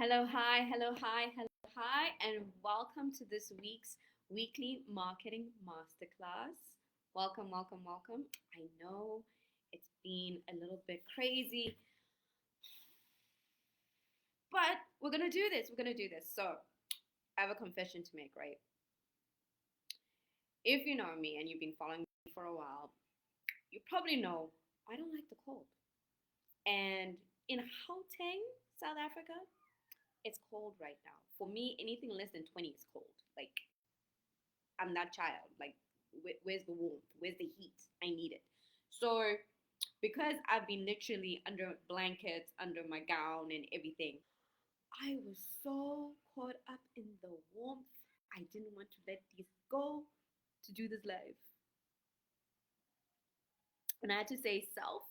Hi, and welcome to this week's weekly marketing masterclass. Welcome. I know it's been a little bit crazy, but we're gonna do this. So, I have a confession to make, right? If you know me and you've been following me for a while, you probably know I don't like the cold. And in Gauteng, South Africa, it's cold right now. For me, anything less than 20 is cold. Like, I'm that child. Like, where's the warmth? Where's the heat? I need it. So, because I've been literally under blankets, under my gown and everything, I was so caught up in the warmth. I didn't want to let this go to do this live. And I had to say, self,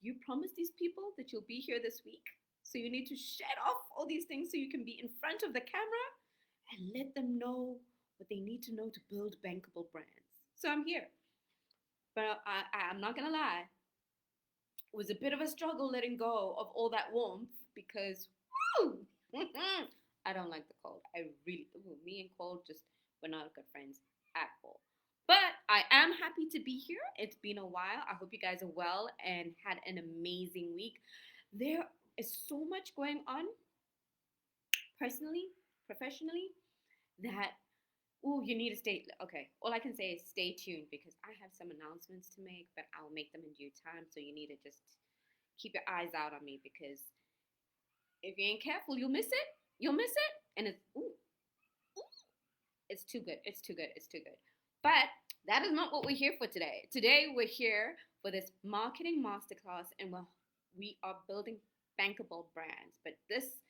you promised these people that you'll be here this week. So you need to shed off all these things so you can be in front of the camera and let them know what they need to know to build bankable brands. So I'm here. But I'm not going to lie, it was a bit of a struggle letting go of all that warmth because, woo, I don't like the cold. I really, me and cold just, we're not good friends at all. But I am happy to be here. It's been a while. I hope you guys are well and had an amazing week. There is so much going on personally, professionally, that you need to stay. Okay, all I can say is stay tuned because I have some announcements to make, but I'll make them in due time. So you need to just keep your eyes out on me because if you ain't careful, you'll miss it. You'll miss it, and it's too good. It's too good. But that is not what we're here for today. Today we're here for this marketing masterclass, and we are building bankable brands. But this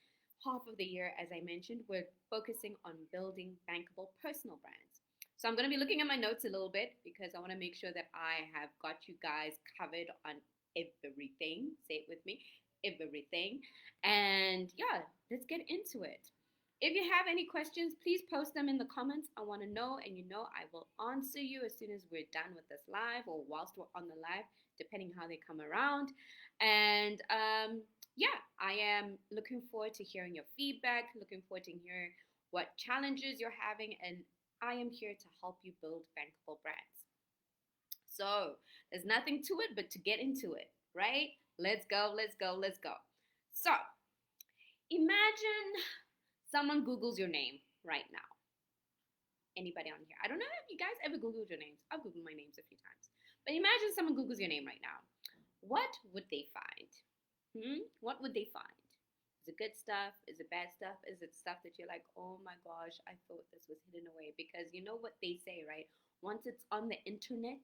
half of the year, as I mentioned, we're focusing on building bankable personal brands. So I'm going to be looking at my notes a little bit because I want to make sure that I have got you guys covered on everything. Say it with me, everything. And yeah, let's get into it. If you have any questions, please post them in the comments. I want to know, and you know I will answer you as soon as we're done with this live or whilst we're on the live, depending how they come around. And yeah, I am looking forward to hearing your feedback, looking forward to hearing what challenges you're having, and I am here to help you build bankable brands. So there's nothing to it but to get into it, right? Let's go. So imagine someone Googles your name right now. Anybody on here? I don't know if you guys ever Googled your names. I've Googled my names a few times. But imagine someone Googles your name right now. What would they find? What would they find? Is it good stuff? Is it bad stuff? Is it stuff that you're like, oh my gosh, I thought this was hidden away? Because you know what they say, right? Once it's on the internet,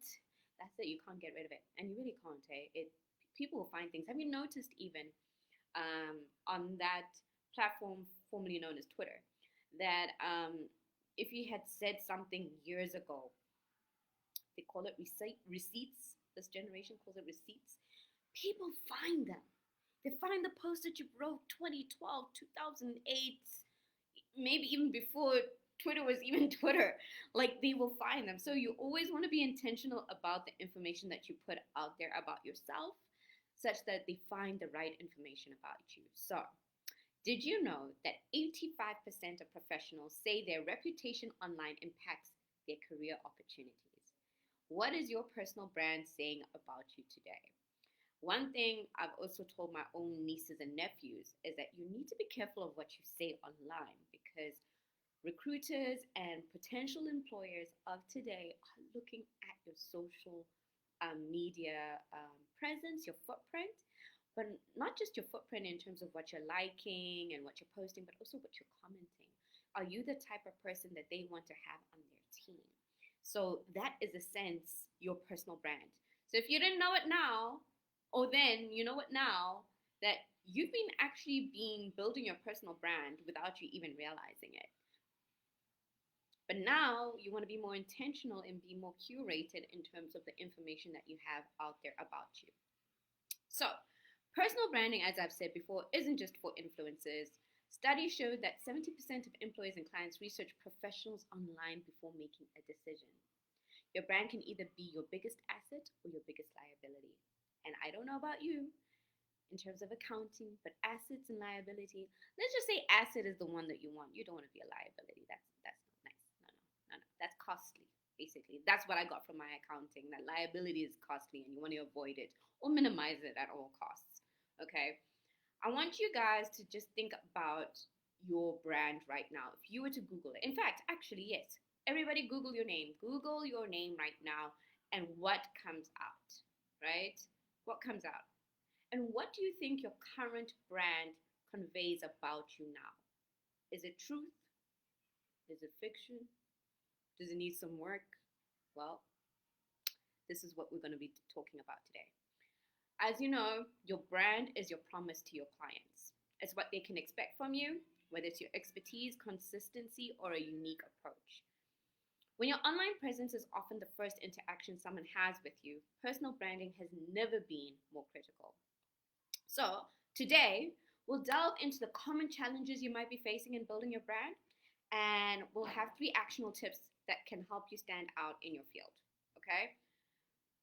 that's it. You can't get rid of it, and you really can't. People will find things. Have you noticed even on that platform formerly known as Twitter that if you had said something years ago, they call it receipts. This generation calls it receipts. People find them. They find the post that you wrote 2012, 2008, maybe even before Twitter was even Twitter. Like, they will find them. So you always want to be intentional about the information that you put out there about yourself, such that they find the right information about you. So, did you know that 85% of professionals say their reputation online impacts their career opportunities? What is your personal brand saying about you today? One thing I've also told my own nieces and nephews is that you need to be careful of what you say online because recruiters and potential employers of today are looking at your social media presence, your footprint, but not just your footprint in terms of what you're liking and what you're posting, but also what you're commenting. Are you the type of person that they want to have on their team? So that is a sense your personal brand. So if you didn't know it now, or then you know it now, that you've been actually building your personal brand without you even realizing it. But now you want to be more intentional and be more curated in terms of the information that you have out there about you. So personal branding, as I've said before, isn't just for influencers. Studies show that 70% of employees and clients research professionals online before making a decision. Your brand can either be your biggest asset or your biggest liability. And I don't know about you, in terms of accounting, but assets and liability. Let's just say asset is the one that you want. You don't want to be a liability. That's not nice. No. That's costly. Basically, that's what I got from my accounting. That liability is costly, and you want to avoid it or minimize it at all costs. Okay. I want you guys to just think about your brand right now. If you were to Google it, in fact, actually, yes, everybody Google your name. Google your name right now, and what comes out, right? What comes out? And what do you think your current brand conveys about you now? Is it truth? Is it fiction? Does it need some work? Well, this is what we're going to be talking about today. As you know, your brand is your promise to your clients. It's what they can expect from you, whether it's your expertise, consistency, or a unique approach. When your online presence is often the first interaction someone has with you, personal branding has never been more critical. So, today, we'll delve into the common challenges you might be facing in building your brand, and we'll have 3 actionable tips that can help you stand out in your field. Okay?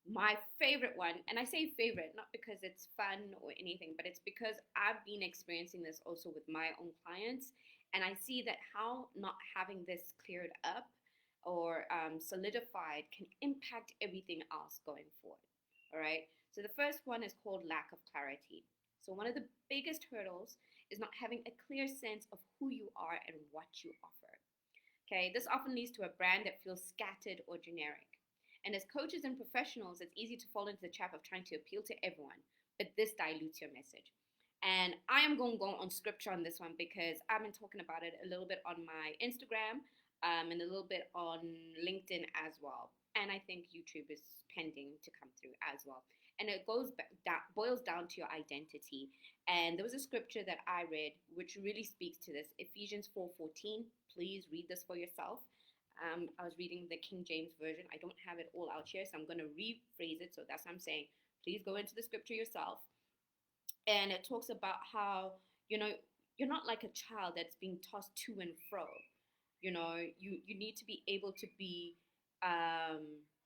My favorite one, and I say favorite not because it's fun or anything, but it's because I've been experiencing this also with my own clients, and I see that how not having this cleared up or solidified can impact everything else going forward. All right. So the first one is called lack of clarity. So one of the biggest hurdles is not having a clear sense of who you are and what you offer. Okay. This often leads to a brand that feels scattered or generic. And as coaches and professionals, it's easy to fall into the trap of trying to appeal to everyone, but this dilutes your message. And I am going to go on scripture on this one because I've been talking about it a little bit on my Instagram and a little bit on LinkedIn as well. And I think YouTube is pending to come through as well. And it boils down to your identity. And there was a scripture that I read which really speaks to this. Ephesians 4:14. Please read this for yourself. I was reading the King James Version. I don't have it all out here, so I'm going to rephrase it. So that's what I'm saying. Please go into the scripture yourself. And it talks about how, you're not like a child that's being tossed to and fro. You need to be able to be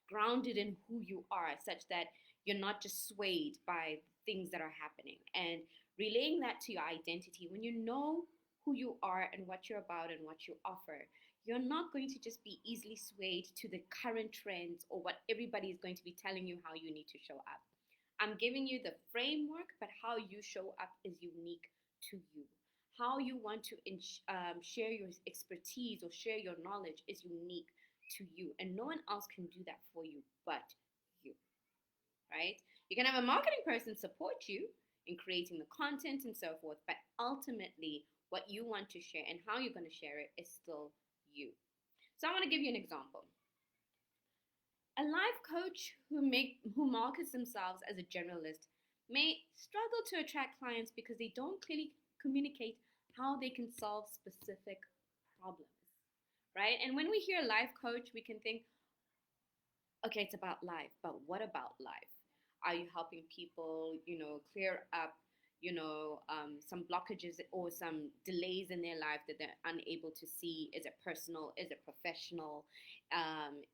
grounded in who you are, such that you're not just swayed by things that are happening. And relaying that to your identity, when you know who you are and what you're about and what you offer, you're not going to just be easily swayed to the current trends or what everybody is going to be telling you how you need to show up. I'm giving you the framework, but how you show up is unique to you. How you want to share your expertise or share your knowledge is unique to you. And no one else can do that for you but you, right? You can have a marketing person support you in creating the content and so forth, but ultimately what you want to share and how you're going to share it is still you. So I want to give you an example. A life coach who markets themselves as a generalist may struggle to attract clients because they don't clearly communicate how they can solve specific problems, right? And when we hear life coach, we can think, okay, it's about life, but what about life? Are you helping people, clear up, some blockages or some delays in their life that they're unable to see? Is it personal? Is it professional?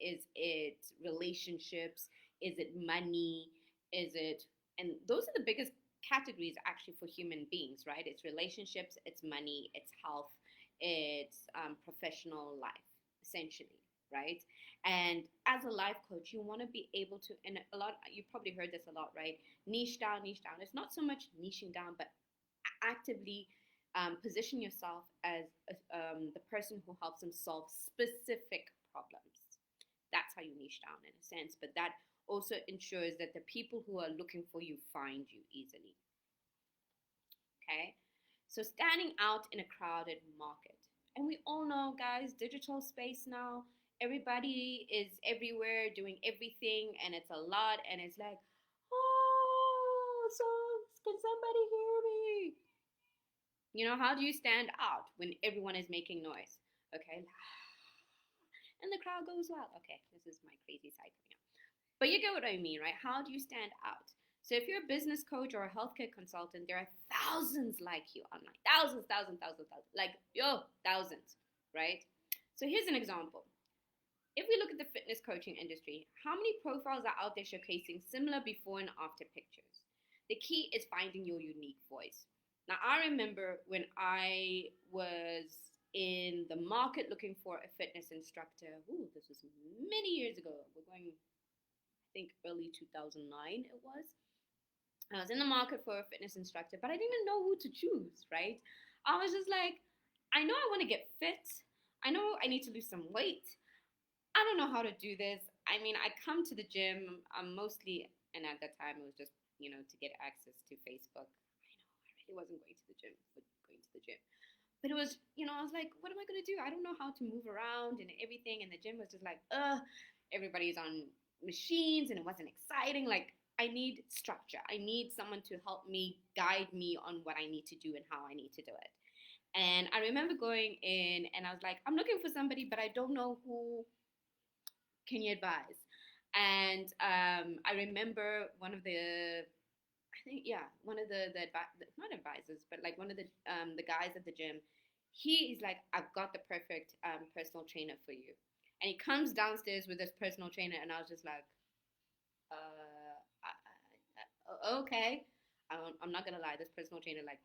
Is it relationships? Is it money? And those are the biggest categories actually for human beings, right? It's relationships, it's money, it's health, it's professional life, essentially, right? And as a life coach, you want to be able to, and you've probably heard this a lot, right? Niche down. It's not so much niching down, but actively position yourself as the person who helps them solve specific problems. That's how you niche down in a sense, but that also ensures that the people who are looking for you find you easily. Okay? So standing out in a crowded market. And we all know, guys, digital space now, everybody is everywhere doing everything, and it's a lot, and it's like, oh, so can somebody hear me? How do you stand out when everyone is making noise? Okay. And the crowd goes wild. Okay, this is my crazy side coming up. But you get what I mean, right? How do you stand out? So if you're a business coach or a healthcare consultant, there are thousands like you online. Thousands. Like, thousands, right? So here's an example. If we look at the fitness coaching industry, how many profiles are out there showcasing similar before and after pictures? The key is finding your unique voice. Now, I remember when I was in the market looking for a fitness instructor. Ooh, this was many years ago. We're going, I think, early 2009 it was. I was in the market for a fitness instructor, but I didn't know who to choose, right? I was just like, I know I want to get fit. I know I need to lose some weight. I don't know how to do this. I mean, I come to the gym mostly, and at that time it was just, to get access to Facebook. I really wasn't going to the gym for going to the gym. But it was, I was like, what am I going to do? I don't know how to move around and everything. And the gym was just like, everybody's on machines and it wasn't exciting. Like, I need structure. I need someone to help me, guide me on what I need to do and how I need to do it. And I remember going in and I was like, I'm looking for somebody, but I don't know who can you advise. And I remember one of the, I think, yeah, one of the not advisors, but like one of the guys at the gym. He is like, I've got the perfect personal trainer for you. And he comes downstairs with this personal trainer, and I was just like, okay. I'm not gonna lie, this personal trainer, like,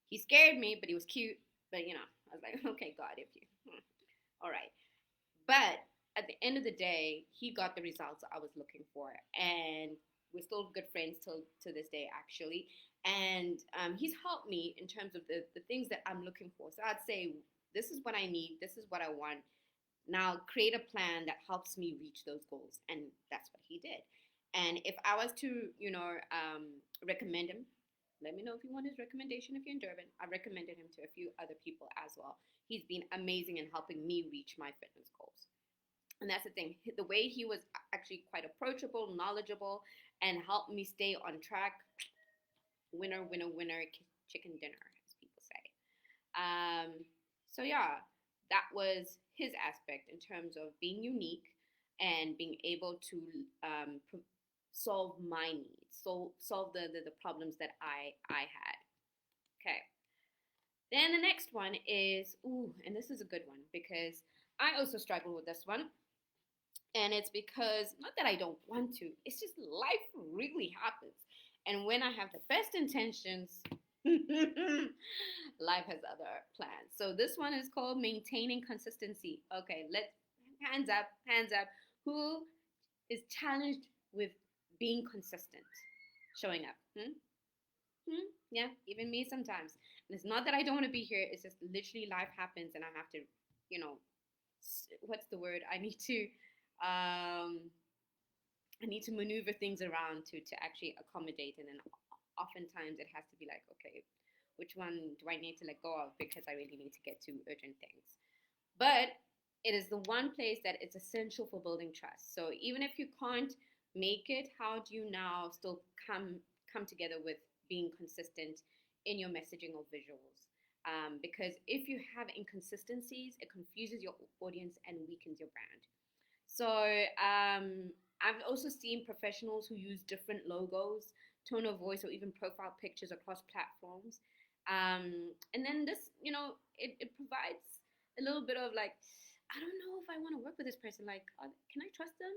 he scared me, but he was cute. But I was like, okay, God, if you, all right. But at the end of the day, he got the results I was looking for, and we're still good friends till to this day, actually. And he's helped me in terms of the things that I'm looking for. So I'd say, this is what I need, this is what I want. Now create a plan that helps me reach those goals, and that's what he did. And if I was to, recommend him, let me know if you want his recommendation. If you're in Durban, I recommended him to a few other people as well. He's been amazing in helping me reach my fitness goals. And that's the thing. The way he was actually quite approachable, knowledgeable, and helped me stay on track. Winner, winner, winner, chicken dinner, as people say. So yeah, that was his aspect in terms of being unique and being able to solve my needs, solve the problems that I had. Okay. Then the next one is, and this is a good one because I also struggle with this one. And it's because, not that I don't want to, it's just life really happens. And when I have the best intentions, life has other plans. So this one is called maintaining consistency. Okay, let's hands up, hands up. Who is challenged with being consistent, showing up? Yeah, even me sometimes. And it's not that I don't want to be here. It's just literally life happens, and I have to, what's the word? I need to maneuver things around to actually accommodate, and then oftentimes it has to be like, okay, which one do I need to let go of because I really need to get to urgent things. But it is the one place that is essential for building trust. So even if you can't make it, how do you now still come together with being consistent in your messaging or visuals? Because if you have inconsistencies, it confuses your audience and weakens your brand. So I've also seen professionals who use different logos, tone of voice, or even profile pictures across platforms. And then this, it provides a little bit of like, I don't know if I want to work with this person. Like, can I trust them?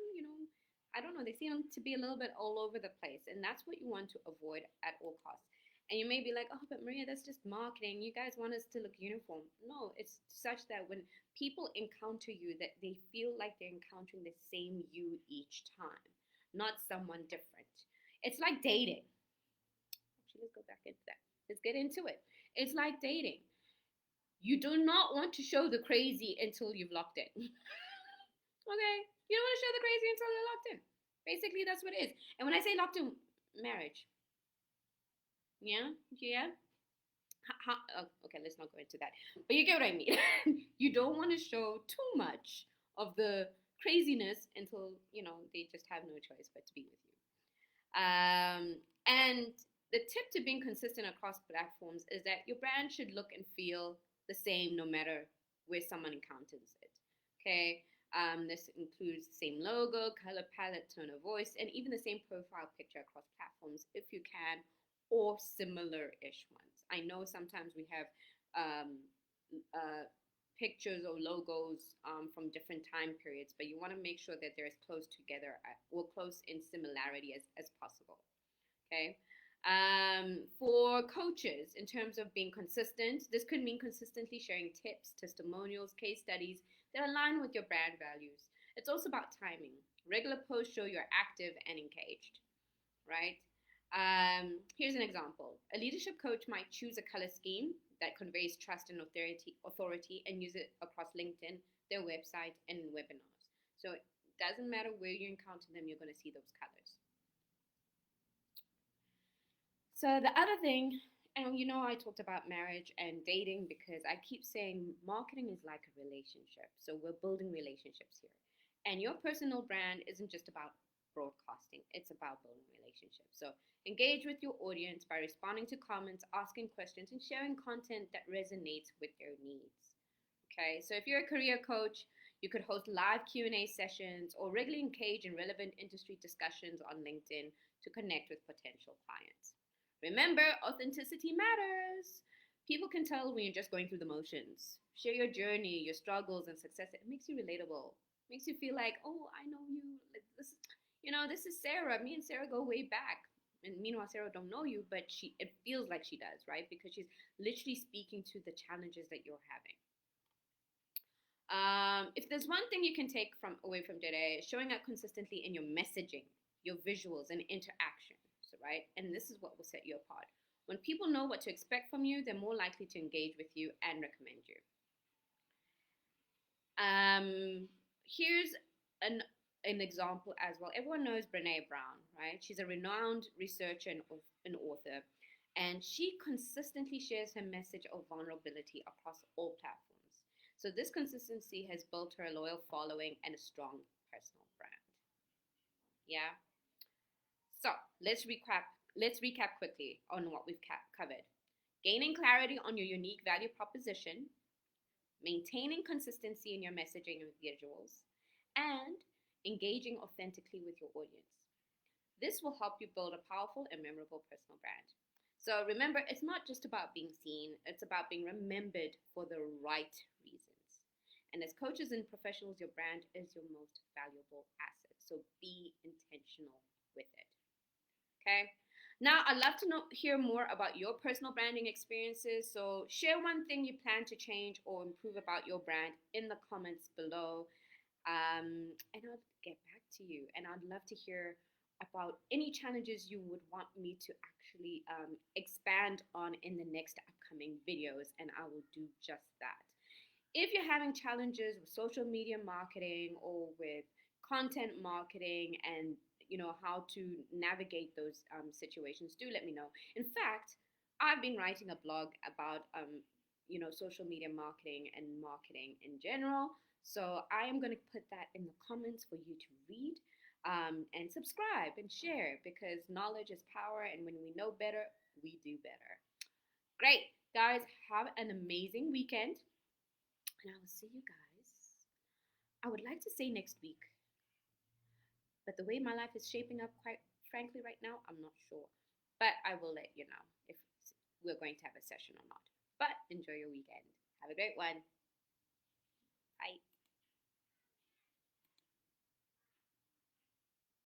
I don't know. They seem to be a little bit all over the place. And that's what you want to avoid at all costs. And you may be like, oh, but Maria, that's just marketing. You guys want us to look uniform. No, it's such that when people encounter you, that they feel like they're encountering the same you each time, not someone different. It's like dating. Actually, let's go back into that. Let's get into it. It's like dating. You do not want to show the crazy until you've locked in. Okay? You don't want to show the crazy until you're locked in. Basically, that's what it is. And when I say locked in, marriage. Yeah? Okay, let's not go into that. But you get what I mean. You don't want to show too much of the craziness until, they just have no choice but to be with you. And the tip to being consistent across platforms is that your brand should look and feel the same no matter where someone encounters it. Okay? This includes the same logo, color palette, tone of voice, and even the same profile picture across platforms if you can, or similar-ish ones. I know sometimes we have pictures or logos from different time periods, but you want to make sure that they're as close together or close in similarity as possible. Okay. For coaches, in terms of being consistent, this could mean consistently sharing tips, testimonials, case studies that align with your brand values. It's also about timing. Regular posts show you're active and engaged, right? Here's an example. A leadership coach might choose a color scheme that conveys trust and authority and use it across LinkedIn, their website, and webinars. So it doesn't matter where you encounter them, you're going to see those colors. So the other thing, and I talked about marriage and dating because I keep saying marketing is like a relationship. So we're building relationships here. And your personal brand isn't just about broadcasting, it's about building relationships. So engage with your audience by responding to comments, asking questions, and sharing content that resonates with their needs. Okay, so if you're a career coach, you could host live Q&A sessions or regularly engage in relevant industry discussions on LinkedIn to connect with potential clients. Remember, authenticity matters. People can tell when you're just going through the motions. Share your journey, your struggles, and success. It makes you relatable. It makes you feel like, oh, I know you. Like, this is Sarah. Me and Sarah go way back. And meanwhile, Sarah don't know you, but it feels like she does, right? Because she's literally speaking to the challenges that you're having. If there's one thing you can take away from today, showing up consistently in your messaging, your visuals, and interaction. Right? And this is what will set you apart. When people know what to expect from you, they're more likely to engage with you and recommend you. Here's an example as well. Everyone knows Brene Brown, right? She's a renowned researcher and an author, and she consistently shares her message of vulnerability across all platforms. So this consistency has built her a loyal following and a strong personal brand. Yeah. So let's recap quickly on what we've covered. Gaining clarity on your unique value proposition, maintaining consistency in your messaging and visuals, and engaging authentically with your audience. This will help you build a powerful and memorable personal brand. So remember, it's not just about being seen, it's about being remembered for the right reasons. And as coaches and professionals, your brand is your most valuable asset. So be intentional with it. Okay. Now, I'd love to hear more about your personal branding experiences. So share one thing you plan to change or improve about your brand in the comments below. And I'll get back to you. And I'd love to hear about any challenges you would want me to actually expand on in the next upcoming videos. And I will do just that. If you're having challenges with social media marketing or with content marketing and how to navigate those situations, do let me know. In fact, I've been writing a blog about social media marketing and marketing in general, so I am going to put that in the comments for you to read, and subscribe and share, because knowledge is power, and when we know better, we do better. Great, guys, have an amazing weekend, and I will see you guys, I would like to say next week. But the way my life is shaping up, quite frankly, right now, I'm not sure. But I will let you know if we're going to have a session or not. But enjoy your weekend. Have a great one. Bye.